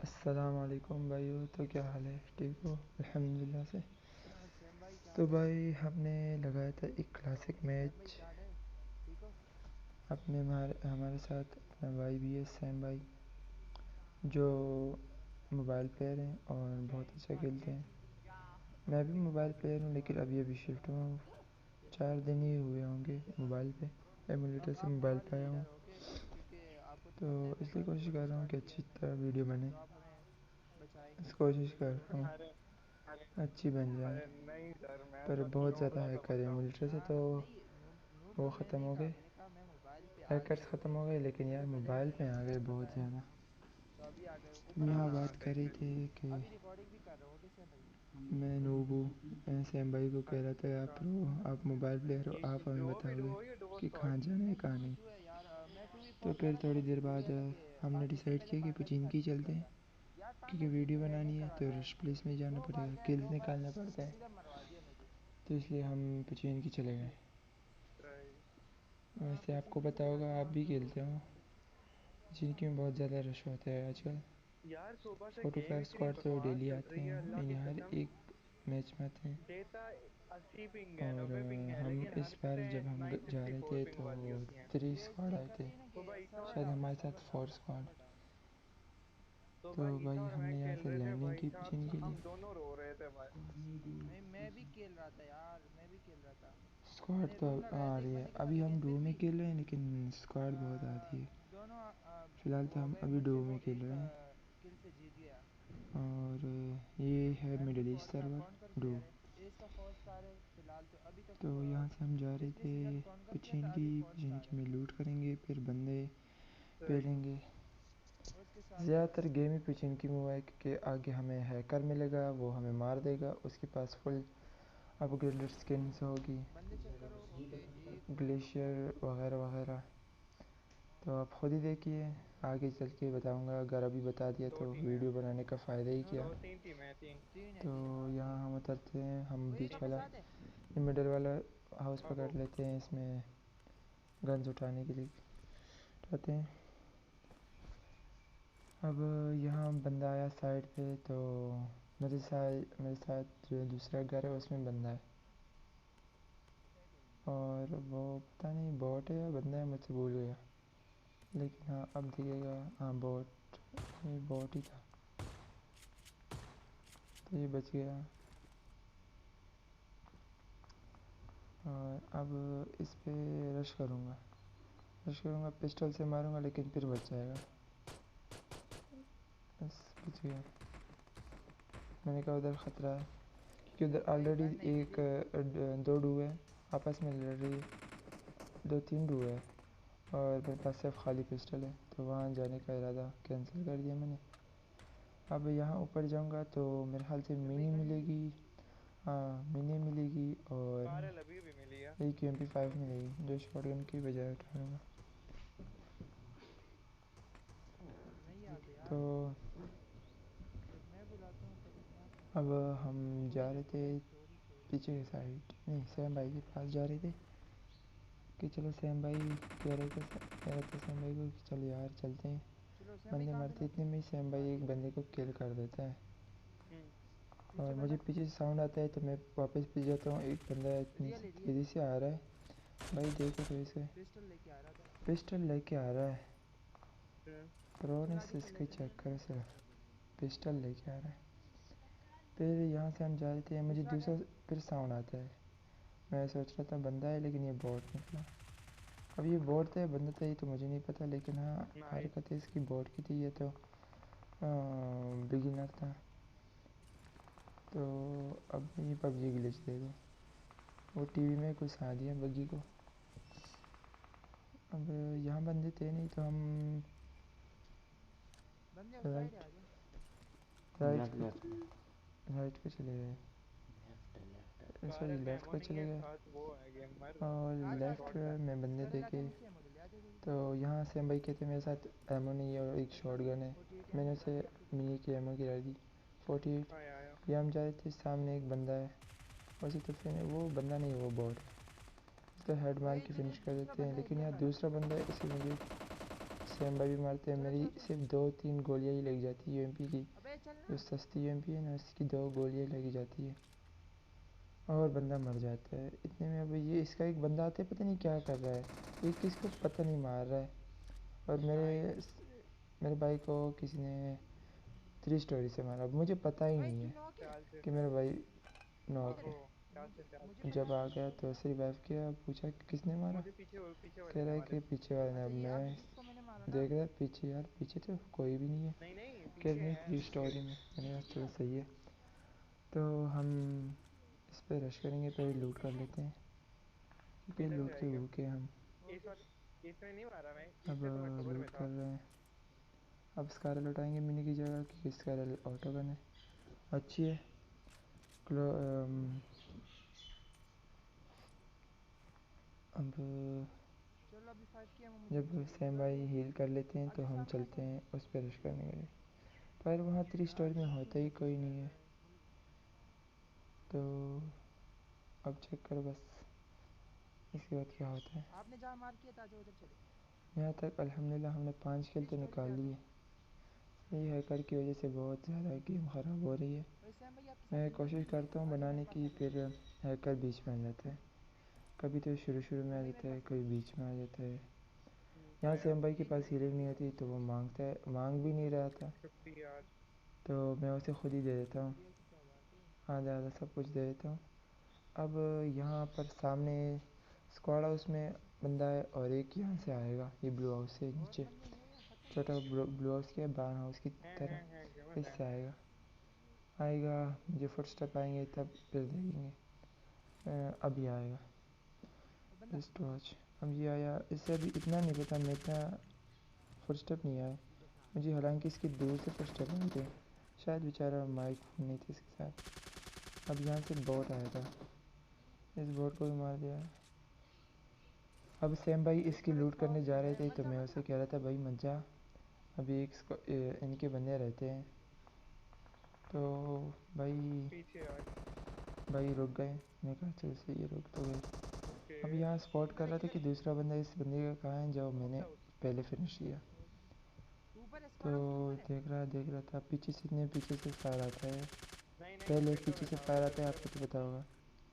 अस्सलाम वालेकुम भाइयों। तो क्या हाल है? ठीक हो? अल्हम्दुलिल्लाह से। सेम भाई क्या तो हाल है? भाई हमने लगाया था एक क्लासिक सेम भाई मैच। क्या हाल है? ठीक हो? अपने हमारे साथ अपना भाई भी है, सैम भाई, जो मोबाइल प्लेयर हैं और बहुत अच्छा खेलते हैं। मैं भी मोबाइल प्लेयर हूँ, लेकिन अभी शिफ्ट हुआ हूँ। 4 दिन ही हुए होंगे मोबाइल पे, एमुलेटर से आप मोबाइल मोबाइल पे आया हूँ। प्लेयर हो के? क्योंकि आपको तो तो पता है इसलिए मोबाइल कोशिश फोन कर रहा हूँ स्टार्ट कि किया अच्छी है तरह वीडियो बने। तो आप हमें बचाएंगे। कोशिश कर रहा हूँ अच्छी बन जाए, पर बहुत ज़्यादा हैकर है एमुलेटर से, तो नहीं, नूब वो तो मैंने ख़त्म नहीं हो कहा, गए। मैंने कहा मैं मोबाइल पे आ हैकर्स गया हूँ। ख़त्म हो गए, लेकिन यार इससे पहले मोबाइल पे आ गए नहीं बहुत करता है ज़्यादा। तो अभी आ गए हो। तो ऊपर यहाँ वाला बात कर रही थी कि अभी रिकॉर्डिंग भी कर रहा हो कैसे भाई? मैं नूब हूँ। सैम भाई को कह रहा था आप प्रो, आप मोबाइल प्लेयर हो, आप हमें बताओगे कि कहाँ जाना है नहीं कहाँ वो नहीं। इशू है यार। मैं 2v4 तो था फिर ना, तो थोड़ी मुझे देर इशू बाद ये था कि हमने पांडे, सबसे डिसाइड पहले किया कि पांडा के पुचिनकी साथ खेल चलते रहा हैं, था यार। पांडा क्योंकि वीडियो हेड बनानी नहीं है तो करवाता है। रश प्लेस में जाना 2 बार पड़ेगा, गया, किल्स 2 बार निकालना पड़ता है। सीधा मरवा दिया मुझे। तो इसलिए हम पुचिनकी चले गए। हाँ वैसे आपको पुचिनकी पता चले होगा, जाते आप हैं भी तो। खेलते हो, पुचिनकी में बहुत ज़्यादा रश होता है आजकल। फोटो फायर स्क्वाड तो डेली आते हैं, यानी हर एक मैच में आते हैं। और हम लेकिन इस बार जब हम जा रहे थे तो 3 पेज स्क्वाड चेक आए कर थे, रही है ना कि सर्वर शायद डाउन है, हमारे साथ सर्वर 4 डाउन है, स्क्वाड। सर्वर डाउन है। तो भाई हमने यहाँ से लैंडिंग की पुचिन के लिए। नहीं मैं भी खेल रहा था यार, मैं भी खेल रहा था। स्क्वाड मैंने तो रूम अब लगाया आ था एक रही है, बंदे के साथ, अभी हम लेकिन डो फिर में भी खेल रहे हैं, लेकिन स्क्वाड बहुत आती है। दोनों फ़िलहाल वो तो हो हम गए अभी डो मुझसे, में वो खेल एक रहे हैं। किल से जीत गया। और ये है मैंने तो मिडिल ईस्ट फर्स्ट था, सर्वर कौन कर डो। किया रे? एज का फर्स्ट था रे फिलहाल तो अभी तक। तो यहाँ से हम जा रहे पिछले थे सीजन कौन कर किया था, पुचिन अभी फर्स्ट आ की रहे। में लूट करेंगे, फिर बंदे पेलेंगे। उसके साथ ज़्यादातर गेम ही पुचिन की में हुआ है, क्योंकि आगे हमें हैकर मिलेगा, वो हमें मार देगा, उसके पास फुल अपग्रेडेड स्किन्स होगी, बंदे चेक करो। ओके, एक दो ग्लेशियर वगैरह वगैरह। तो आप खुद ही देखिए, आगे चल के बताऊंगा। अगर अभी बता दिया तो वीडियो बनाने का फ़ायदा ही क्या। तीन है, तो तीन। यहाँ हम उतरते हैं, हम वो बीच एक अपने वाला साथ है। ये मिडल वाला हाउस पकड़ लेते हैं, इसमें गन्स उठाने के लिए उठाते हैं। अब यहाँ बंदा आया साइड पे, तो मेरे साथ जो दूसरा घर है उसमें बंदा है, और वो पता नहीं बॉट है या बंदा है, मुझसे भूल गया। लेकिन हाँ अब दिखेगा, हाँ बॉट, ये बॉट ही था। तो ये बच गया। और अब इस पे रश करूँगा, पिस्टल से मारूँगा, लेकिन फिर बच जाएगा। बस बच गया। मैंने कहा उधर ख़तरा है, क्योंकि उधर भाई ऑलरेडी गन नहीं एक मिली। 2 डू है, आपस में लड़ रही है। 2-3 डू है, और मेरे पास सिर्फ खाली पिस्टल है, तो वहाँ जाने का इरादा कैंसिल कर दिया मैंने। अब यहाँ ऊपर जाऊँगा तो मेरे ख्याल से जब भाई मिनी गन नहीं मिली। मिलेगी। हाँ मिनी मिलेगी, और एक MP5 मिलेगी, जो शॉटगन की बजाय उठा लूँगा। नहीं आते तो यार, जब मैं बुलाता हूँ तब नहीं आते। अब हम जा रहे थे भाई सॉरी सॉरी। पीछे की साइड, नहीं सैम भाई के पास जा रहे थे, कि चलो सैम भाई कह रहे थे सैम भाई को कि चल यार चलते हैं। चलो सैम भाई बंदे कहाँ पे मरते थे? इतने में ही सैम भाई एक बंदे को किल कर देता है, पीछे और मुझे बंदा। पीछे से साउंड आता है, तो मैं वापस पीछे जाता हूँ। एक बंदा इतनी रियल है, रियल तेज़ी है। से आ रहा है, भाई देखो तो इसे, पिस्टल लेके आ रहा था। पिस्टल लेके आ रहा है। चला प्रोनेस के चल इसके लेते चेक हैं। करो सिर्फ, पिस्टल लेके आ रहा है। फिर यहाँ से हम जा रहे थे, मुझे दूसरा दूसरा घर। फिर साउंड आता है। मैं सोच रहा था बंदा है, लेकिन ये बॉट निकला। अब ये बॉट था या बंदा था ये तो मुझे नहीं पता, लेकिन हाँ हरकतें इसकी बॉट की थी, ये तो बिगिनर था। तो अब ये पबजी ग्लिच दे दो, वो टीवी में घुसा दिया बग्गी को। अब यहाँ बंदे थे नहीं, तो हम बंदे उस साइड राइट आ गए। राइट पे राइट पे चले गए, सॉरी लेफ़्ट पे चले गए। और आ जा आ जा लेफ़्ट आ जा। में बंदे सर इलाके देखे, नीचे एमो ले ले, आ जा जल्दी। तो यहाँ से भाई कहते मेरे साथ एमो नहीं है और एक शॉटगन है। 48 मैंने एमो उसे गिरा दी आपके मिनी पास। की एमो गिरा दी। 48। ये हम जा रहे थे, सामने एक बंदा है, वैसे तो फिर वो बंदा नहीं, वो बॉट है, तो हेड मार ओए के इधर फिनिश एक कर दूसरा देते हैं। बंदा है लेकिन इंडिया यहाँ का। दूसरा बंदा है, इसे मुझे सैम भाई भी मारते हैं। चलो मेरी चलो सिर्फ 2-3 गोलियां ही लग जाती है यूएमपी की। अबे चल जो ना। सस्ती यूएमपी है ना उसकी 2 गोलियां लगी जाती है और बंदा मर जाता है इतने में। अब ये इसका एक बंदा आता है, पता नहीं क्या कर रहा है, ये किसको पता नहीं मार रहा है। और मेरे भाई को किसी ने 3 स्टोरी से मारा। अब मुझे पता ही भाई नहीं तू है नॉक है। कि मेरा भाई नॉक किधर है। है? मुझे पता जब नहीं आ था गया भाई। तो ऐसे रिवाइव किया, पूछा कि किसने मारा, कह रहा है कि पीछे वाले ने। अच्छा अब ये मैं अभी जिसको मैंने मारा ना। देख रहा पीछे, यार पीछे तो कोई भी नहीं है। कह रही नहीं 3 स्टोरी में। मैंने कहा चलो सही है। तो हम इस पे रश करेंगे, पहले लूट कर लेते हैं क्योंकि लूट के भूखे हैं हम। ओके। अब लूट कर रहे हैं। अब स्कारल उठाएंगे मिनी की जगह, क्योंकि स्कारल ऑटो गन है, अच्छी है। अब चलो अभी 5 की मुझे जब चाहिए। सैम भाई हील कर लेते हैं तो आगे हम सामने आ चलते सामने। हैं उस पर रश करने के लिए। पर वहाँ 3 स्टोरी में होता ही कोई नहीं है। तो अब चेक करो बस इसके बाद क्या होता है। आपने जहाँ मार किया था आजा उधर चले। यहाँ तक अल्हम्दुलिल्लाह हमने 5 किल 3 तो स्टोरी पे निकाल आ जाओ। लिए। ये हैकर की वजह से बहुत ज़्यादा गेम ख़राब हो रही है। भाई सैम भाई आपके मैं सामने ही है। कोशिश करता हूँ आ जाओ बनाने मेरे पास की, आ जाओ। फिर हैकर बीच में आ जाता है। कभी तो शुरू शुरू में सैम आ भाई मेरे जाता है, पास आ कभी जाओ। बीच में आ जाता है। यहाँ सैम भाई के ये पास देखो हीलिंग नहीं होती तो वो मांगता है, मांग भी नहीं रहा था तो मैं उसे खुद ही दे देता हूँ, रियल से क्या बात है। आधा आधा सब कुछ दे देता हूँ। अब यहाँ पर सामने स्क्वाड हाउस में बंदा है और एक यहाँ से आएगा, ये ब्लू हाउस से और नीचे, बंदे हैं या खत्म। छोटा ब्लू हाउस के ब्राउन हाउस की तरह इससे आएगा। आएगा, मुझे फुटस्टेप आएंगे तब फिर देखेंगे। अभी आएगा और बंदा। Just watch. अब ये आया, इससे अभी इतना नहीं पता, मैं इतना फुटस्टेप नहीं आया मुझे, हालांकि इसकी दूर से फुटस्टेप आए थे। शायद बेचारा माइक नहीं थे इसके साथ। अब यहाँ से बोट आया था, इस बोट को भी मार दिया। अब सैम भाई इसकी लूट करने जा रहे थे मत तो जा मैं मत उसे जा। कह रहा था भाई मत जा, अभी इनके बंदे रहते हैं। तो भाई भाई रुक गए। मैंने कहा चल सही है, रुक तो गए। अब यहाँ स्पॉट कर किधर है रहा था किधर कि है। दूसरा बंदा इस बंदे का कहाँ है जो मैंने पहले फिनिश किया। ऊपर है तो स्क्वाड हाउस के ऊपर है। देख रहा था पीछे से, इतने पीछे से फायर आता है, पहले पीछे से फायर आता है, आपको तो पता होगा।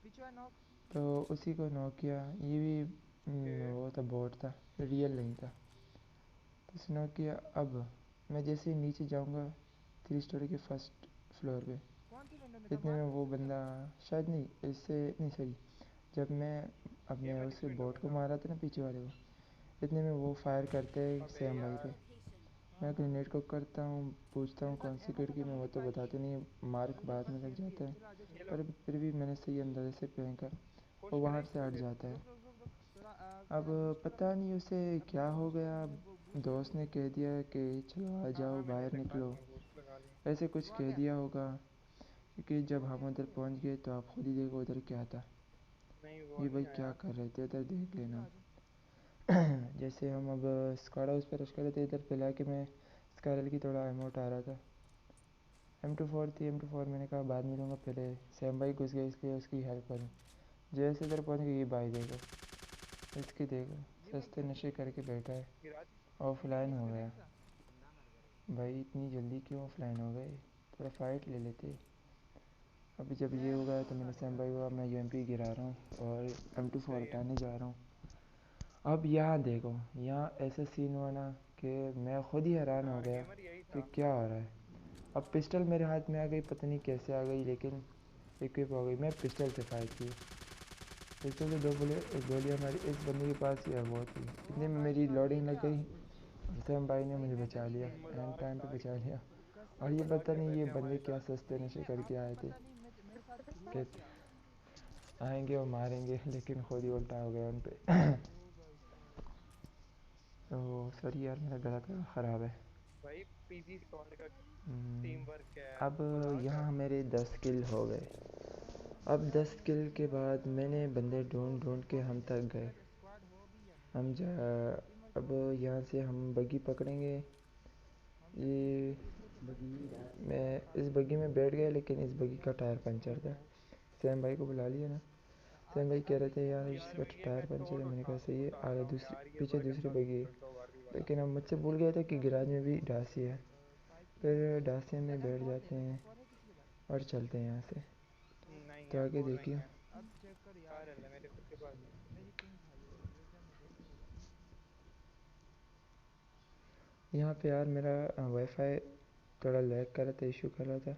पीछे है नॉक। तो उसी को नॉक किया। ये भी वो था, बोट था, रियल नहीं था। तो उसे नॉक किया। अब मैं जैसे ही नीचे जाऊंगा 3 स्टोरी के फर्स्ट फ्लोर पे, कौन सी विंडो में था, इतने में मार दो वो उसको क्या। बंदा, शायद नहीं, इससे नहीं सॉरी, जब मैं अपने उसे बोट को मारा था ना पीछे वाले को, इतने में वो फायर करते हैं सैम भाई पे। हाँ मैं हाँ ग्रेनेड को करता हूँ, पूछता हूँ मेरे कौन पास सी एमो खिड़की खत्म में, वो मुझे तो 5 चाहिए। बताते नहीं है, मार्क चलो मेरे बाद पास में लग CMP जाता है, है। चलो आ जाओ चलो। पर फिर भी मैंने सही अंदाजे से फेंका, वो बाहर से हट जाता है। रुक रुक रुक रुक थोड़ा अब बूस्ट करो अपना। पता नहीं उसे अपने क्या को हो बूस्ट करो, गया। मुझे बूस्ट चाहिए दोस्त बूस्ट ने चाहिए। कह दिया कि चलो आ जाओ बाहर निकलो, ऐसे कुछ वो आ कह गया। दिया होगा। क्योंकि जब ओके हम उधर ओके। पहुंच गए तो आप खुद ही देखो उधर क्या था। ये भाई क्या कर रहे थे, इधर देख चलो लेना। आ जाओ। जैसे हम अब स्क्वाड हाउस पर रश कर रहे थे, इधर पिला के मैं स्कारल की थोड़ा अमाउंट आ रहा था। M24 थी, M24 मैंने कहा बाद में लूँगा, पहले सैम भाई घुस गए इसलिए उसकी हेल्प करूँ। जैसे इधर पहुँच गए, ये भाई देखो, इसकी देखो, जिम में सस्ते क्या। नशे करके बैठा है। जिम में ऑफलाइन हो किसका गया। रैंक था। भाई इतनी जल्दी क्यों ऑफलाइन हो गए, थोड़ा फाइट ले लेते। अभी जब ये मैं हो गया तो M24 मैंने हटाने सैम जा भाई रहा को, हूँ। मैं UMP गिरा रहा हूँ और M24 हटाने जा रहा हूँ। अब यहाँ देखो, यहाँ ऐसा सीन हुआ ना कि मैं खुद ही हैरान हो गया कि क्या हो रहा है। अब पिस्टल मेरे हाथ में आ गई, पता नहीं कैसे आ गई, लेकिन इक्विप हो गई। मैं पिस्टल से फायर किया, पिस्टल से 2 गोलियाँ मारी, इस बंदे के पास ही वो थी। ओ इतने में भाई मेरी साहब ये लोडिंग लग क्या। गई और सैम भाई ने भाई मुझे मैं बचा गली लिया, में हूँ। एंड टाइम पे बचा लिया। और कसम ये से। पता नहीं ये बंदे क्या सस्ते नहीं नशे मैं करके आपको आए थे पता नहीं मेरे साथ हुआ कि क्या। आएंगे और मारेंगे, लेकिन खुद ही उल्टा हो गया उन पे। ओ भाई साहब। तो सॉरी यार, मेरा गला थोड़ा ख़राब है। हम्म, अब यहाँ मेरे 10 किल हो गए। अब 10 किल के बाद मैंने बंदे ढूंढ ढूंढ के हम थक गए। अगर स्क्वाड हो भी या नहीं हम हो। जा टीम वर्क अब बहुत ज़रूरी यहाँ है। से हम बग्गी पकड़ेंगे। हम सब एक ये एक दूसरे के साथ मैं इस पार्टनर बग्गी बन में जाए। बैठ गया, लेकिन इस बग्गी का टायर पंचर था। सैम भाई को बुला लिया ना, सैम आगे भाई कह रहे आगे थे सैम यार भाई इसका आगे। टायर पंचर है। मैंने कहा सही है, आगे दूसरी, पीछे दूसरी बग्गी है, लेकिन अब मुझसे भूल गया था कि गैराज में भी डासी है। फिर डासी में बैठ जाते हैं और चलते हैं यहाँ से। नहीं तो यार आगे बोर नहीं देखिए। है। अब चेक कर यार, कार है मेरे खुद के पास। मेरी पिंग हाई हो रही है, रुक जा मैं देख के बताता हूँ। यहाँ पे यार मेरा वाईफाई थोड़ा लैग कर रहा था, इशू कर रहा था,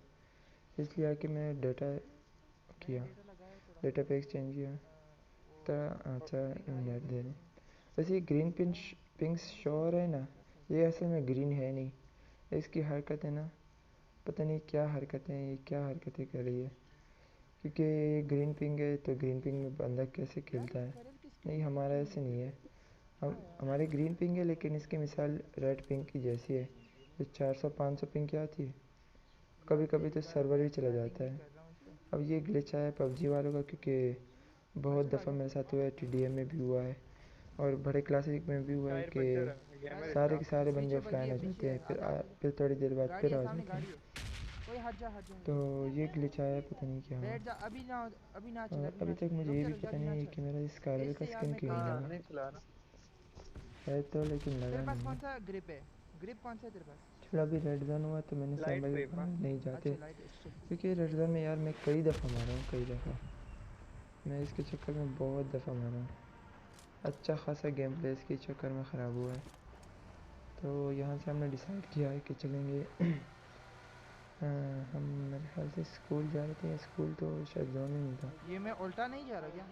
इसलिए आके मैं डाटा मैंने किया, डेटा लगाया तो रहा डाटा है, पैक चेंज किया। वो तो अच्छा पिंग हाई हो नेट रही दे है रहे। इसलिए। वैसे ये ग्रीन पिंक शो हो रहा है ना, ये असल में ग्रीन है नहीं। इसकी हरकत है ना, पता नहीं क्या हरकतें हैं, ये क्या हरकतें कर रही है। क्योंकि ये ग्रीन पिंग है तो ग्रीन पिंग में बंदा कैसे यार खेलता ये है। फेरल किसके नहीं, ऊपर हमारा क्यों ऐसे नहीं नहीं है? है। हाँ हम यार, हमारे ग्रीन पिंग है, लेकिन इसकी मिसाल रेड पिंग की जैसी है, जो 400-500 पिंग की आती है। कभी यार कभी पहली तो बार सर्वर भी चला बैटिंग जाता ही है। कर रहा हूँ इस पे। अब ये ग्लिच आया पबजी वालों का, क्योंकि हाँ बहुत चल दफ़ा आजा। मेरे साथ हुआ है, टीडीएम में भी हुआ है और बड़े क्लासिक में भी हुआ है टायर पंचर है, कि यार गेमर सारे के स्टाफ है। सारे बंदे पीछे बग्गी ऑफलाइन है, हो पीछे जाते है, हैं, फिर आजा आजा आजा। फिर थोड़ी देर बाद गाड़ी फिर है आ सामने, जाते हैं। गाड़ी है। ओए हट जा तो इधर। ये ग्लिच आया, पता नहीं क्या हुआ। बैठ जा, अभी ना चल, और अभी अभी ना तक चल, मुझे रुक ये जा भी रुक जा, पता अभी ना नहीं है चल। कि मेरा इस कारवे का ऐसे यार स्किन मैं क्यों कहीं नहीं हाँ लगा नहीं चला रहा। है, तो लेकिन लगा तेरे पास नहीं कौन है। सा ग्रिप है? ग्रिप कौन सा है तेरे पास? चलो अभी रेड जोन हुआ तो मैंने सैम लाइट भाई को ग्रिप कहा है। नहीं जाते, अच्छा लाइट है, चल। क्योंकि रेड जोन में यार मैं कई दफ़ा मारा हूँ, कई दफ़ा मैं इसके चक्कर में बहुत दफ़ा मारा हूँ। अच्छा खासा गेम प्ले इसके चक्कर में ख़राब हुआ है। तो यहाँ से हमने डिसाइड किया है कि चलेंगे हम मेरे ख्याल से स्कूल जा रहे थे, या स्कूल तो शायद जोन में नहीं था ये मैं उल्टा नहीं जा रहा क्या?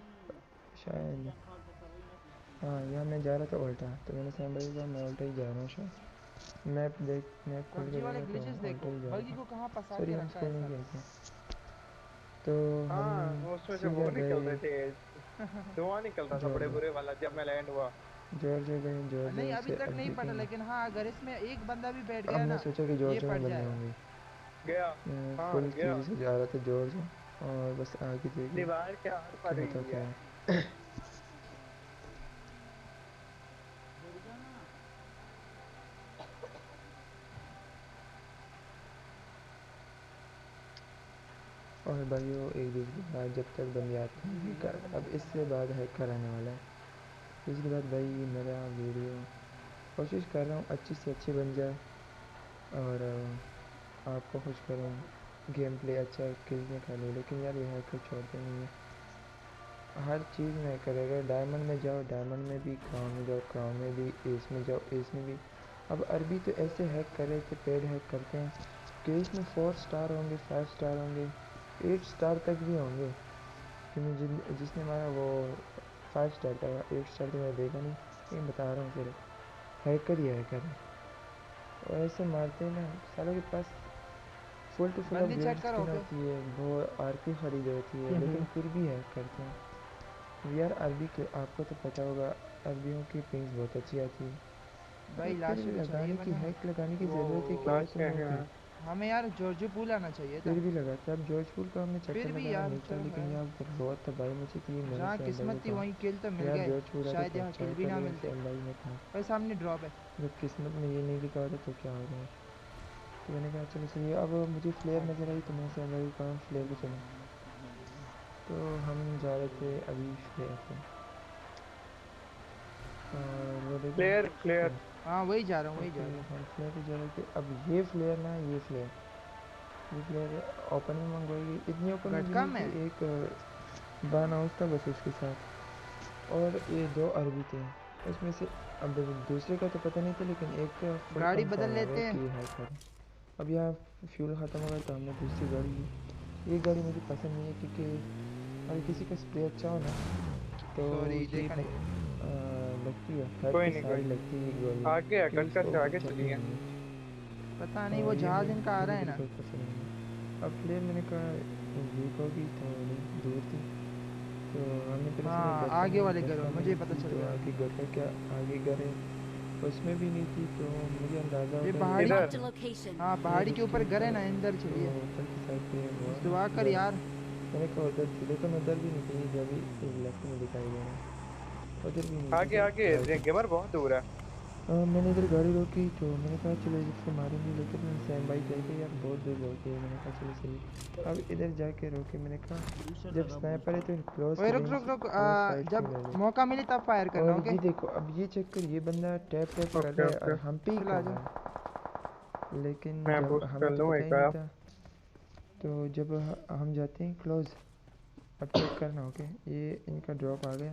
शायद। हाँ, यहाँ मैं जा रहा था उल्टा, तो मैंने सैम भाई को कहा मैं उल्टा ही जा रहा हूँ शायद। मैप खोल के पबजी वाले देखा तो ग्लिचेस उल्टा देखो, ही जा रहा बग्गी था। को कहाँ फंसा सॉरी, के हम रखा है स्कूल नहीं साले गए ने। थे। तो हम हाँ उसमें से वो सीधा निकल गए रहे थे, धुआं निकल रहा था बड़े जॉर्जिया। बुरे वाला जब मैं लैंड हुआ। जॉर्जिया गए, नहीं जॉर्जिया अभी से तक अब नहीं पटा, देखेंगे। लेकिन हाँ अगर इसमें एक बंदा भी बैठ गया हमने ना, सोचा कि ये जॉर्जिया में पट बंदे जाएगा। होंगे। गया। मैं हाँ फुल गया। तेज़ी से जा रहा था जॉर्जिया, और बस आगे देखे दीवार के आर कि पार होता हुई क्या है। है। और भाइयों, एक दूसरे के बाद जब तक बंदे आते हैं हैकर, अब इससे बाद हैकर आने वाला है। इसके बाद भाई मेरा वीडियो कोशिश कर रहा हूँ अच्छी से अच्छी बन जाए, और आपको खुश करूँ, गेम प्ले अच्छा किल्स निकालूँ। लेकिन यार ये हैकर छोड़ते नहीं है, हर चीज़ में करेगा। डायमंड में जाओ, डायमंड में भी, क्राउन में जाओ, क्राउन में भी, एस में जाओ, एस में भी। अब अरबी तो ऐसे हैक कर रहे थे, पेड हैक करते हैं कि इसमें 4 स्टार होंगे, 5 स्टार होंगे, 8 स्टार तक भी होंगे। क्योंकि जिसने हमारा वो 5 स्टार था, 8 स्टार तो मैं देखा नहीं, लेकिन बता रहा हूँ सिर्फ हैकर ही हैकर है। और ऐसे मारते हैं ना, सालों के पास फुल टू फुल बंदी अपग्रेड चेक करो स्किन पे। होती है, वो आरपी खरीद होती है, लेकिन फिर भी हैक करते हैं। यार अरबी के आपको तो पता होगा, अरबियों की पिंग्स बहुत अच्छी आती है। भाई फिर लास्ट पे चढ़िए लगाने की, वरना हैक लगाने की वो ज़रूरत ही क्या है लास्ट तुम में लोग है। की। हमें यार जॉर्जियो पूल आना चाहिए था। फिर भी लगाते, अब जॉर्ज फूल का हमने चक्कर फिर भी लगाया यार नहीं था, चलो है, लेकिन यहाँ पर बहुत तबाही मची थी। मैंने जहाँ सैम भाई को किस्मत थी कहा वहीं किल तो कि मिल यार गए। जॉर्ज फूल आते शायद तो यहाँ अच्छा किल भी होता, ना लेकिन मिलते। सैम भाई ने कहा भाई सामने ड्रॉप है। जब किस्मत में ये नहीं लिखा होता तो क्या होगा। तो मैंने कहा चलो सही है। अब मुझे फ्लेयर नज़र आई तो मैंने सैम भाई को कहा फ्लेयर पे चलो। तो हम जा रहे थे अभी फ्लेयर पे, और वो देखो फ्लेयर फ्लेयर। क्या। हाँ वही जा रहा हूँ, वही ओके, जा रहा हूँ। हम फ्लेयर पे जा रहे थे। अब ये फ्लेयर ना, ये फ्लेयर ओपन में मंगवाई गई, इतनी ओपन में भी गटका नहीं में थी। एक बान हाउस था बस उसके साथ, और ये 2 अरबी थे उसमें से। अब दूसरे का तो पता नहीं था, लेकिन एक का फुल गाड़ी बदल कंफर्म हो गया लेते कि हैं। ये हैकर है। अब यहाँ फ्यूल ख़त्म हो गया तो हमने दूसरी गाड़ी ली। ये गाड़ी मुझे पसंद नहीं है, क्योंकि अगर किसी का स्प्रे अच्छा हो ना, तो सॉरी ये देखा नहीं। लगती है हेड कोई पे नहीं कोई सारी, नहीं। लगती है गोलियाँ, आगे है, कि कटका इसके से ऊपर आगे चलती चलिए। नहीं है। पता नहीं वो और ये जहाज इनका आ रहा मुझे है ना। बिल्कुल पसंद नहीं है। अब फ्लेयर मैंने कहा वीक होगी, थोड़ी दूर थी, तो हमने फिर सोचा हाँ गटका आगे में, वाले घर में गटका में मुझे नहीं पता थी चल तो गया। आगे गटका क्या, आगे घर है उसमें भी नहीं थी, तो मुझे अंदाज़ा हो ये गया ये पहाड़ी, रिस्क Marked a है। location. हाँ ये पहाड़ी के रिस्क है ऊपर घर है ऊपर, ना, अंदर तो चलिए। ऊपर की साइड पे वो कुछ है दुआ कर घर है। यार। मैंने कहा उधर थी, लेकिन उधर भी नहीं थी, जब भी लेफ्ट में दिखाई दे रहा है, उधर भी नहीं थी, आगे तो आगे राइट में। गेमर बहुत दूर है। मैंने इधर गाड़ी रोकी तो मैंने कहा चलो इधर से मारेंगे, लेकिन सैम भाई कह के यार बहुत दूर रोके। मैंने कहा चलो सही। अब इधर जाके रोके, मैंने कहा जब स्नाइपर है तो क्लोज ओए की रुक रेंज रुक रुक क्लोज फाइट जब क्यों ले ले। मौका मिले तब फायर करना। और ओके ये देखो, अब ये चेक कर, ये बंदा टैप टैप कर ओके रहा है ओके और हम पे ही चलो कर आ रहा जाओ। है, लेकिन मैं जब बूस्ट हमें कर तो लूँ पता एक ही नहीं आया। था। तो जब हम जाते हैं क्लोज, अब चेक करना। ओके, ये इनका ड्रॉप आ गया,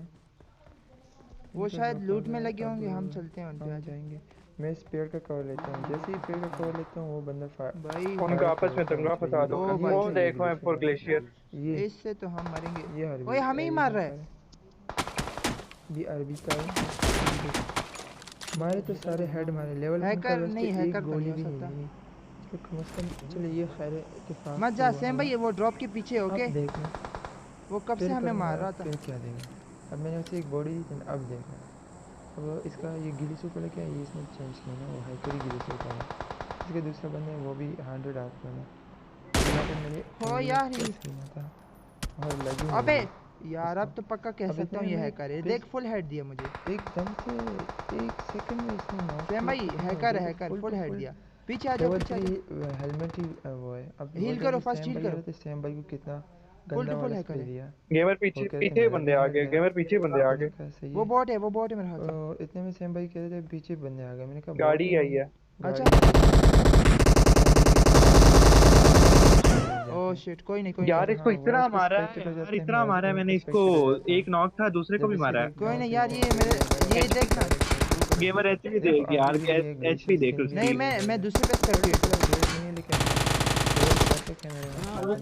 वो इनका शायद ड्रॉप आ लूट में गया। लगे अब होंगे, हम चलते हैं उन पे। हम आ जाओ जाएंगे। मैं इस पेड़ का कवर लेता हूँ, जैसे ही पेड़ का कवर लेता हूँ वो बंदा भाई। उनका फायर कर आपस में देता है दंगा मुझ पे। फसाद ये होगा। ओ ये भाई वो ये देखो ग्लेशियर M4 वाला, ग्लेशियर। ये इससे तो हम मरेंगे। ये अरबी ओए हमें ही मार रहा है। ये अरबी का है। मारे तो सारे हेड मारे, लेवल 1 का हैकर वैसे नहीं, एक हैकर तो नहीं गोली हो भी नहीं सकता। लगी। तो कम से कम चलो ये खैर इत्तेफाक मत से जा हुआ सैम हमारा। भाई, वो ड्रॉप के पीछे। ओके, अब देखना, वो कब से फिर हमें मार करूँगा रहा था। फिर क्या देगा। अब मैंने उसे एक बॉडी दी थी ना, अब देखना। अब इसका ये गिली सूप वाला क्या है, ये इसने चेंज किया ना, वो हैकर ही गिली सूप वाला। इसका दूसरा बंदा है वो भी 100 आर्क वाला। यहाँ पर मेरे हो एनिमी यार का ये। सही ना था और लगी नहीं अबे रही यार, इसको। अब तो पक्का कह अब सकता इतने हूँ ये में हैकर है। प्रेस देख फुल हेड दिया मुझे। एकदम से 1 सेकंड में इसने नॉक सैम किया भाई कितने हो हैकर गए है, थे, हैकर full full to head full दिया। पीछे आ जाओ, लेवल पीछे आ 3 जाओ। हेलमेट ही वो है। अब वो हील जब करो, भी फर्स्ट सैम हील भाई आ करो। रहा था, सैम भाई को कितना फुल गंदा टू फुल वाला हैकर स्प्रे है। दिया। गेमर वो पीछे कह रहे थे पीछे मेरा बंदे भी आ हेड गए। गया। गेमर पीछे बंदे आ मैंने गए। कहा सही वो है। बॉट है, वो बॉट है मेरे हाथ से। और इतने में सैम भाई कह रहे थे पीछे बंदे आ गए। मैंने कहा बॉट गाड़ी ही आई नहीं है, है। अच्छा। गाड़ी आई है। ओह जाके शिट, कोई नहीं कोई नहीं। यार और इसको हाँ, इतना वाइट मारा पर्सपेक्टिव है हो यार, जाते हैं। इतना मारा है वाइट मैंने इसको। पर्सपेक्टिव हो जाता हूँ एक नॉक था, दूसरे को जब भी इसे मारा है। देखता कोई हूँ नहीं फिर यार, चेक ये करके मेरे लगा ये देता हूँ देखना। Direct head. गेमर एचपी देखो देख यार, अभी भी ये एचपी ग्लिच देख स्किन भी उसकी। नहीं, यूज़ हो मैं गया। दूसरे पे थोड़ा स्पेक्टेट। थोड़ा वेट नहीं है, लेकिन हाँ, 4 है मेरे पास।